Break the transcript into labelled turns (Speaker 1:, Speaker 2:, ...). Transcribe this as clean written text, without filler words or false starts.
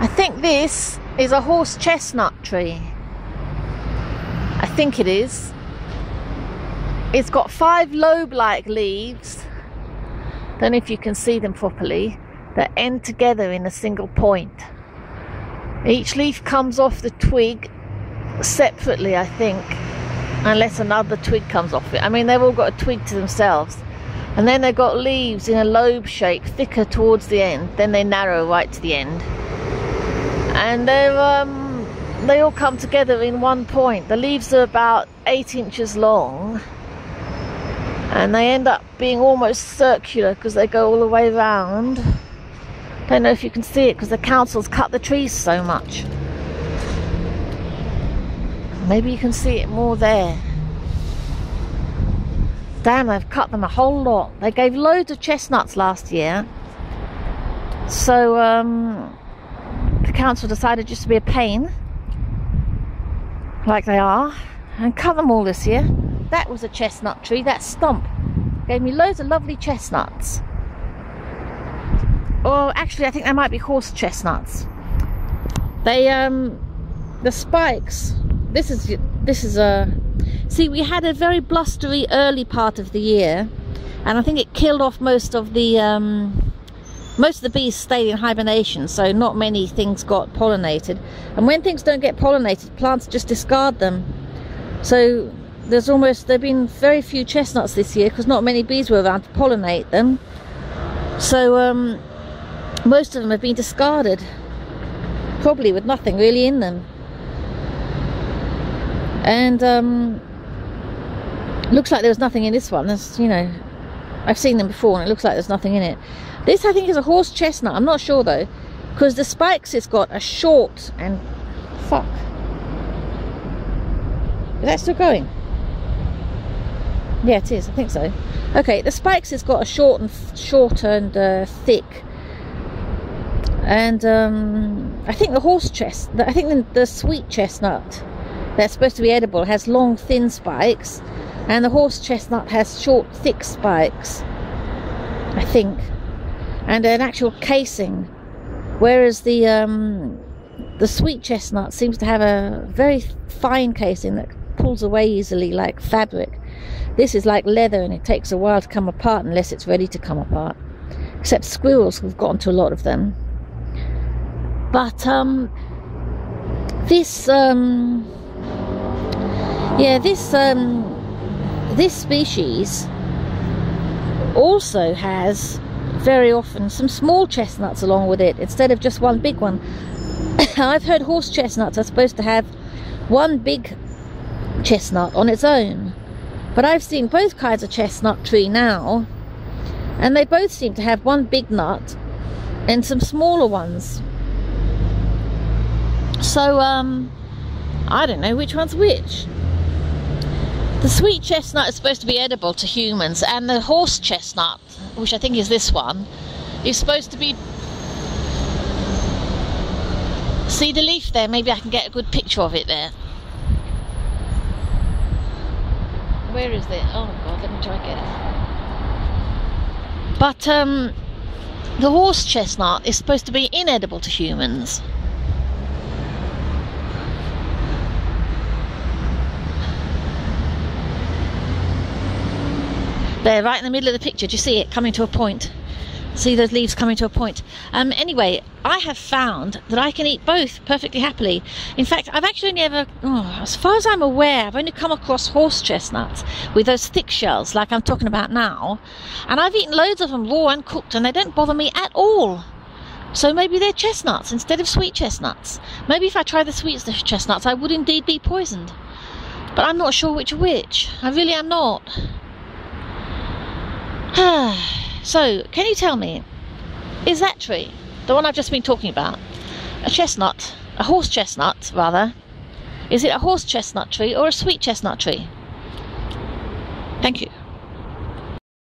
Speaker 1: I think this is a horse chestnut tree. I think it is. It's got 5 lobe-like leaves. Don't know if you can see them properly. That end together in a single point. Each leaf comes off the twig separately, I think, unless another twig comes off it. I mean, they've all got a twig to themselves. And then they've got leaves in a lobe shape, thicker towards the end. Then they narrow right to the end. And they all come together in one point. The leaves are about 8 inches long. And they end up being almost circular because they go all the way around. Don't know if you can see it because the council's cut the trees so much. Maybe you can see it more there. Damn, they've cut them a whole lot. They gave loads of chestnuts last year. So the council decided just to be a pain, like they are, and cut them all this year. That was a chestnut tree, that stump. Gave me loads of lovely chestnuts. Or actually, I think they might be horse chestnuts. They, the spikes, this is a, see, we had a very blustery early part of the year, and I think it killed off most of the bees stayed in hibernation, so not many things got pollinated. And when things don't get pollinated, plants just discard them. So there've been very few chestnuts this year because not many bees were around to pollinate them. So most of them have been discarded, probably with nothing really in them. And looks like there was nothing in this one. There's, you know, I've seen them before and it looks like there's nothing in it. This I think is a horse chestnut. I'm not sure though, because the spikes it's got are short and fuck. Is that still going? Yeah, it is. I think so. Okay, the spikes it's got are short and thick. And I think the sweet chestnut that's supposed to be edible has long, thin spikes, and the horse chestnut has short, thick spikes, I think, and an actual casing. Whereas the sweet chestnut seems to have a very fine casing that pulls away easily like fabric. This is like leather and it takes a while to come apart unless it's ready to come apart. Except squirrels have gotten to a lot of them. But this species also has very often some small chestnuts along with it instead of just one big one. I've heard horse chestnuts are supposed to have one big chestnut on its own, but I've seen both kinds of chestnut tree now, and they both seem to have one big nut and some smaller ones. So I don't know which one's which. The sweet chestnut is supposed to be edible to humans, and the horse chestnut, which I think is this one, is supposed to be... See the leaf there? Maybe I can get a good picture of it there. Where is it? Oh god, let me try and get it. But the horse chestnut is supposed to be inedible to humans. There, right in the middle of the picture, do you see it coming to a point? See those leaves coming to a point? Anyway, I have found that I can eat both perfectly happily. In fact, I've actually never, as far as I'm aware, I've only come across horse chestnuts with those thick shells like I'm talking about now. And I've eaten loads of them raw and cooked and they don't bother me at all. So maybe they're chestnuts instead of sweet chestnuts. Maybe if I tried the sweet chestnuts, I would indeed be poisoned. But I'm not sure which are which. I really am not. So, can you tell me, is that tree, the one I've just been talking about, a chestnut, a horse chestnut rather, is it a horse chestnut tree or a sweet chestnut tree? Thank you.